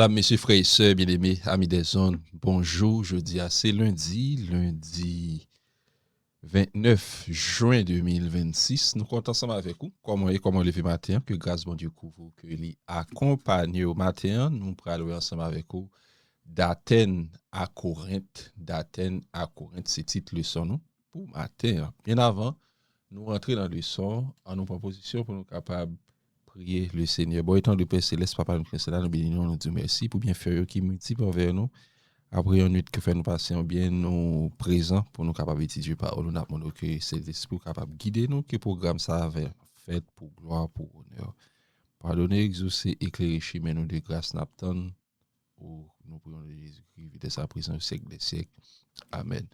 Madame, Messieurs, frères et sœurs, bien-aimés, amis des zones, bonjour. Jeudi, c'est lundi 29 juin 2026. Nous comptons ensemble avec vous. Comment lever matin, que grâce bon Dieu couvre, que l'y accompagne au matin. Nous parlons ensemble avec vous d'Athènes à Corinthe. D'Athènes à Corinthe, c'est titre leçon nous pour matin. Bien avant, nous rentrons dans le leçon en nos propositions pour nous capables prier le Seigneur. Bon, étant de Père Céleste, Papa, nous cela, nous bénissons, nous disons merci pour bien faire qui multiplie envers nous. Après une nuit que fait nous passer en bien, nous présents pour nous capables d'étudier parole. Nous avons que c'est l'Esprit capable de guider nous, que le programme ça avait fait pour gloire, pour honneur. Pardonnez, exaucer, éclairer, chemin nous de grâce, n'attendons pour nous prions de Jésus-Christ, de sa présence au siècle des siècles. Amen.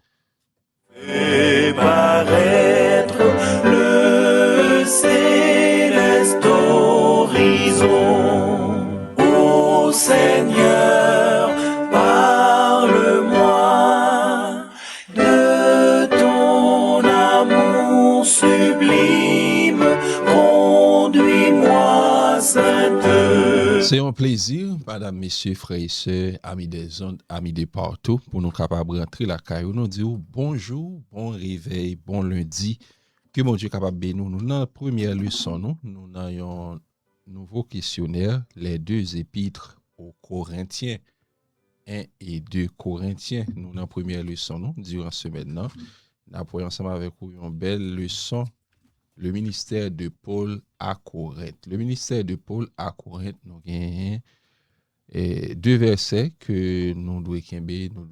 Et paraître le céleste horizon. Ô Seigneur, parle-moi de ton amour sublime, conduis-moi, Sainte. C'est un plaisir, madame, messieurs, frères et sœurs, amis des ondes, amis de partout, pour nous capables de rentrer la caillou. Nous disons bonjour, bon réveil, bon lundi. Que mon Dieu capable de nous. Nous, dans la première leçon, nous avons un nouveau questionnaire, les deux épîtres aux Corinthiens, 1 et 2 Corinthiens. Nous, dans la première leçon, durant ce semaine, nous avons ensemble avec vous une belle leçon. Le ministère de Paul à Corinthe. Le ministère de Paul à Corinthe, nous avons deux versets que nous devons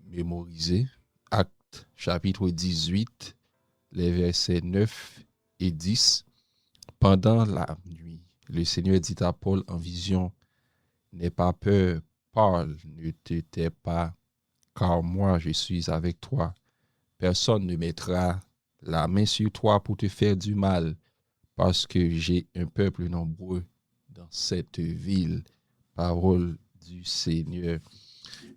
mémoriser. Acte chapitre 18, les versets 9 et 10. Pendant la nuit, le Seigneur dit à Paul en vision, n'aie pas peur, parle, ne te tais pas, car moi je suis avec toi. Personne ne mettra la main sur toi pour te faire du mal, parce que j'ai un peuple nombreux dans cette ville. Parole du Seigneur.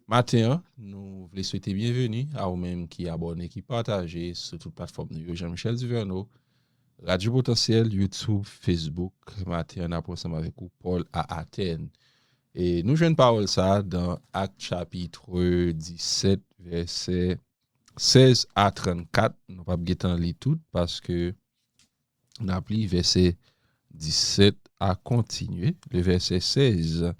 Matin, nous voulons souhaiter bienvenue à vous-même qui abonnez, qui partagez sur toute plateforme de Jean-Michel Duverneau, Radio Potentiel, YouTube, Facebook. Matin, on ensemble avec vous, Paul à Athènes. Et nous jouons une parole ça dans Acte chapitre 17, verset 16 à 34. Nous ne pouvons pas lire tout parce que on a appelé verset 17 à continuer. Le verset 16.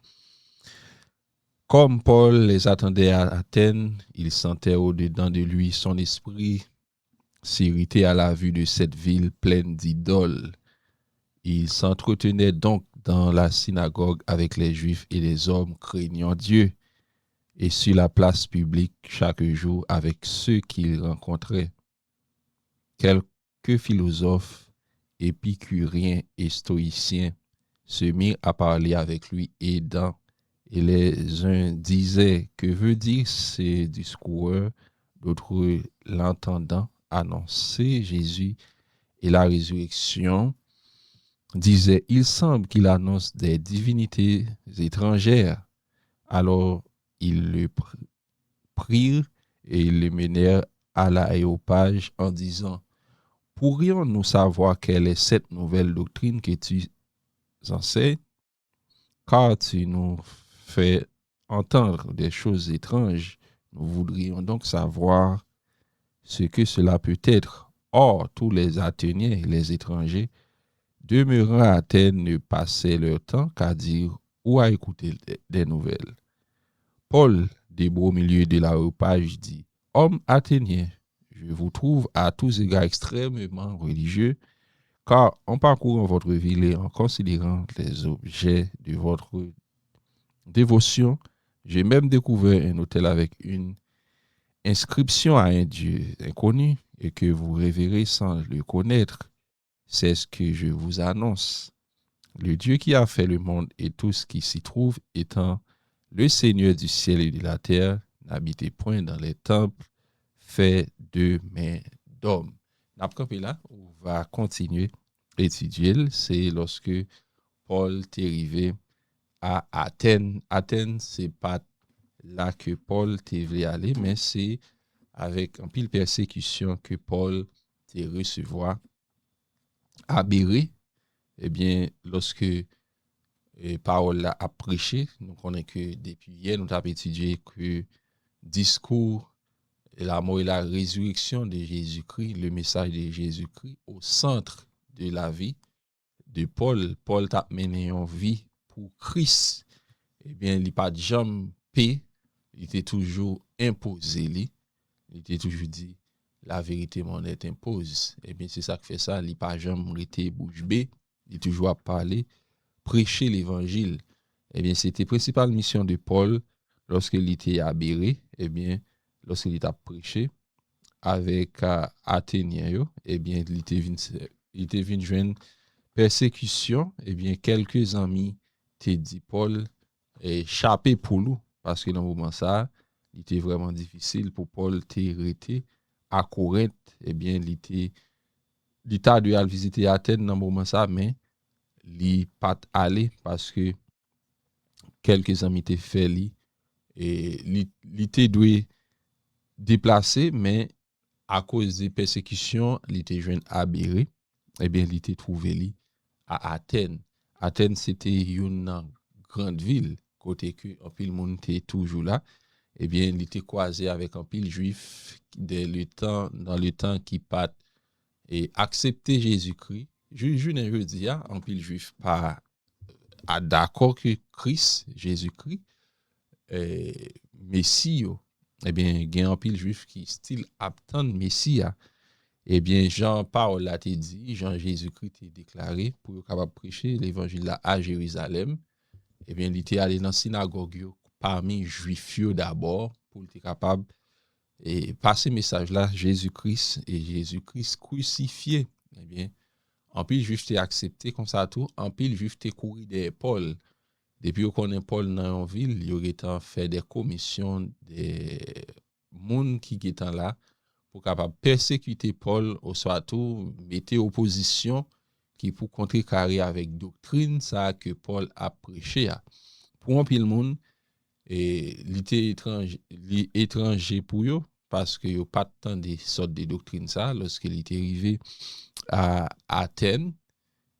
Comme Paul les attendait à Athènes, il sentait au-dedans de lui son esprit s'irriter à la vue de cette ville pleine d'idoles. Il s'entretenait donc dans la synagogue avec les Juifs et les hommes craignant Dieu, et sur la place publique chaque jour avec ceux qu'il rencontrait. Quelques philosophes, épicuriens et stoïciens se mirent à parler avec lui et les uns disaient que veut dire ces discours, d'autres l'entendant annoncer Jésus et la résurrection disaient il semble qu'il annonce des divinités étrangères. Alors ils le prirent et le menèrent à l'aréopage en disant pourrions-nous savoir quelle est cette nouvelle doctrine que tu enseignes, car tu nous fais entendre des choses étranges. Nous voudrions donc savoir ce que cela peut être. Or, tous les Athéniens et les étrangers demeurant à Athènes ne passaient leur temps qu'à dire ou à écouter des nouvelles. Paul, debout au milieu de l'aréopage, dit « Hommes athéniens, je vous trouve à tous égards extrêmement religieux, car en parcourant votre ville et en considérant les objets de votre dévotion, j'ai même découvert un autel avec une inscription à un Dieu inconnu et que vous révérez sans le connaître. C'est ce que je vous annonce. Le Dieu qui a fait le monde et tout ce qui s'y trouve étant le Seigneur du ciel et de la terre, n'habitez point dans les temples faits de mains d'hommes. N'après là, on va continuer à étudier. C'est lorsque Paul est arrivé à Athènes. Athènes, c'est pas là que Paul voulu aller, mais c'est avec un pile persécution que Paul te recevoir à Bérée. Eh bien, lorsque parole là à prêcher. Nous connaissons que depuis hier, nous avons étudié que discours, la mort et la résurrection de Jésus-Christ, le message de Jésus-Christ au centre de la vie de Paul. Paul t'a mené en vie pour Christ. Eh bien, il n'a pas de jamais paix, il était toujours imposé, il était toujours dit, la vérité m'en est impose. Eh bien, c'est ça qui fait ça, il n'a pas jamais été bouche bée, il toujours à parler, prêcher l'évangile. Eh bien, c'était la principale mission de Paul lorsqu'il était à Bérée, eh bien, lorsqu'il était à prêcher avec Athéniens, eh bien, il était venu joindre persécution, eh bien, quelques amis t'ont dit Paul échappé pour nous, parce que dans le moment ça, il était vraiment difficile pour Paul t'arrêter à Corinthe, eh bien, il t'a dû aller visiter Athènes dans le moment ça, mais il pas allé parce que quelques amis t'ont fait lui et il était dû déplacer, mais à cause des persécutions, il était jeune à Bérée, eh bien, il était trouvé lui à Athènes. Athènes, c'était une grande ville, côté que un pile monde était toujours là. Eh bien, il était croisé avec un pile juif dans le temps qui pas et accepter Jésus-Christ. Je dis, un pile juif pas d'accord que Christ, Jésus-Christ, Messie, eh bien, il y a un pile juif qui style attend Messie. Eh bien, Jean-Paul l'a dit, Jean-Jésus-Christ t'a déclaré pour être capable de prêcher l'évangile là à Jérusalem. Eh bien, il était allé dans la synagogue parmi les Juifs d'abord pour être capable de passer le message là, Jésus-Christ et Jésus-Christ crucifié. Eh bien, en pile Juif t'a accepté comme ça tout, en pile Juif t'a couru des Paul. Depuis qu'on est Paul dans une ville, il y aurait fait des commissions des gens qui étaient là pour capable persécuter Paul au soit tout mettre opposition qui pour contrecarrer avec doctrine ça que Paul a prêché pour un pile monde et il était étranger pour eux parce que yo pas tant des sortes de doctrines ça lorsqu'il était arrivé à Athènes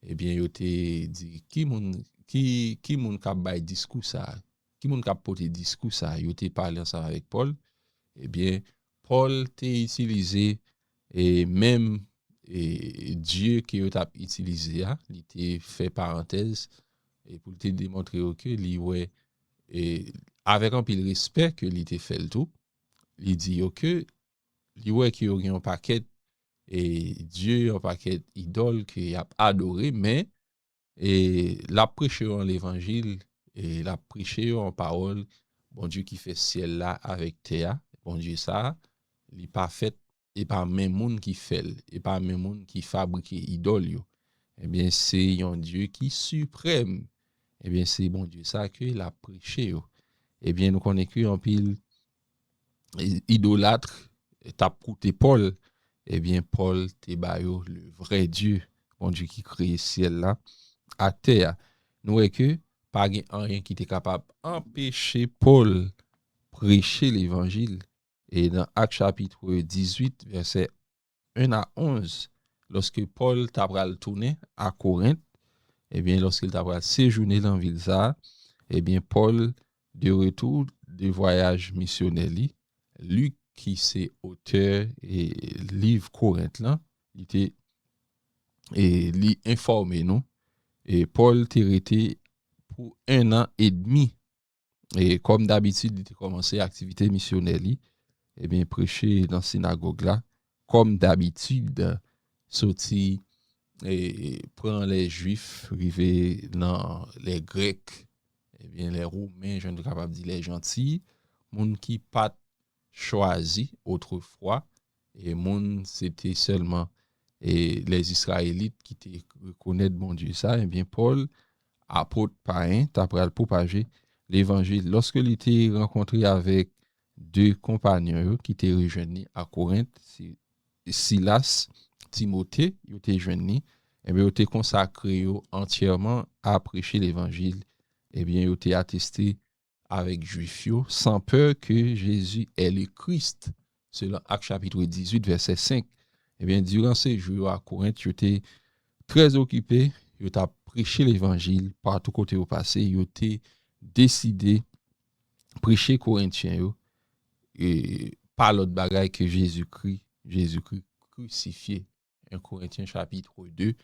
eh bien yo te dit qui moun k'ap bay discours ça qui moun k'ap porter discours ça yo te parlé ensemble avec Paul eh bien Paul t'a utilisé et même Dieu qui a utilisé, il t'a fait parenthèse et pour te démontrer que lui ouais et avec un peu de respect que il t'a fait le tout, il dit que lui ouais qui a un paquet et Dieu un paquet idole qu'il a adoré mais et la prêcher en l'évangile et la prêcher en parole bon Dieu qui fait ciel là avec terre bon Dieu ça il pas fait et pas même monde qui fait et pas même monde qui fabrique idole yo eh bien c'est un Dieu qui suprême eh bien c'est bon Dieu ça que la prêché yo eh bien nous connaissons que en pile idolâtre t'a coûté Paul eh bien Paul te ba yo le vrai Dieu bon Dieu qui crée ciel là à terre nous est que pas rien qui était capable empêcher Paul prêcher l'évangile et dans Actes chapitre 18 verset 1 à 11 lorsque Paul t'a pral tourner à Corinthe eh bien lorsqu'il t'a pral séjourner dans ville ça eh bien Paul de retour de voyage missionnaire Luc qui c'est auteur et livre Corinthe là il était et lui informé nous et Paul t'est resté pour 1 an et demi et comme d'habitude il a commencé activité missionnaire eh bien prêcher dans synagogue là comme d'habitude sorti et prend les juifs river dans les grecs eh bien les romains je ne suis capable de dire les gentils monde qui pas choisi autrefois et monde c'était seulement et les israélites qui te reconnaissent bon Dieu ça eh bien Paul apôtre païen t'a pral propager l'évangile lorsque il était rencontré avec deux compagnons qui étaient rejoints à Corinthe, Silas, Timothée, ils étaient rejoints, et bien ils étaient consacrés entièrement à prêcher l'évangile. Et bien ils étaient attestés avec juifs sans peur que Jésus est le Christ. Selon Actes chapitre 18 verset 5. Et bien durant ces jours à Corinthe, ils étaient très occupés, ils étaient prêcher l'évangile partout côté au passé, ils ont décidé prêcher Corinthiens yo, et pas l'autre bagaille que Jésus-Christ crucifié. 1 Corinthiens chapitre 2,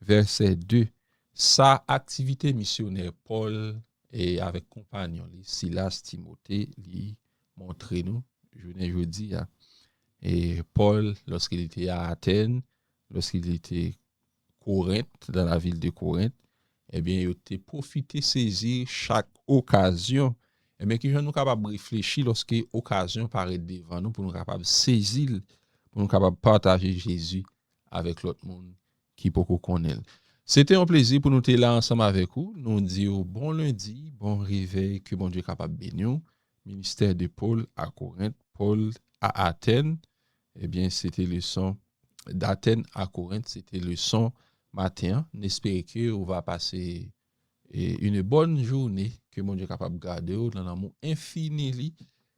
verset 2. Sa activité missionnaire, Paul et avec compagnon, Silas, Timothée, lui montre nous, je dis, et Paul, lorsqu'il était à Athènes, lorsqu'il était Corinthe, dans la ville de Corinthe, eh bien, il a profité, saisir chaque occasion. Eh bien, que nous sommes capables de réfléchir lorsque occasion paraît devant nous, pour nous capables de saisir, pour nous capables de partager Jésus avec l'autre monde qui peut connaître. C'était un plaisir pour nous être là ensemble avec vous. Nous disons bon lundi, bon réveil, que bon Dieu est capable de bénir. Ministère de Paul à Corinthe, Paul à Athènes. Eh bien, c'était le son d'Athènes à Corinthe, c'était le son matin. N'espérez que on va passer une bonne journée, que mon Dieu est capable de garder dans l'amour infini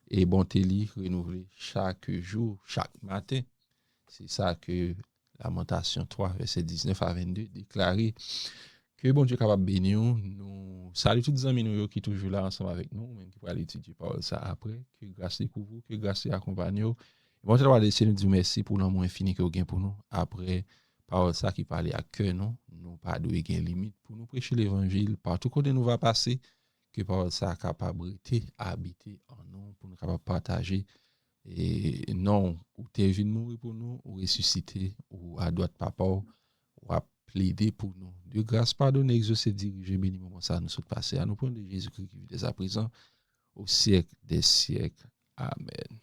et bonté renouvelée chaque jour, chaque matin. C'est ça que Lamentation 3, verset 19 à 22 déclaré. Que bon Dieu est capable de bénir nous. Salut tous les amis qui sont toujours là ensemble avec nous, même qui vont aller étudier parole ça après. Que grâce pour vous, que grâce accompagne nous. Bon, je vais laisser nous dire merci pour l'amour infini que vous avez pour nous. Après, parole ça qui parlait à cœur, nous pas de limite pour nous prêcher l'évangile partout côté nous va passer. Que parole ça capable de habiter en nous pour nous capable partager. Et non, ou t'es venu mourir pour nous, ou ressusciter, ou à droite papa, ou à plaider pour nous. De grâce, pardonne, exaucer, diriger, béni, moment ça nous sommes passés à nous prendre de Jésus-Christ qui vit dès à présent, au siècle des siècles. Amen.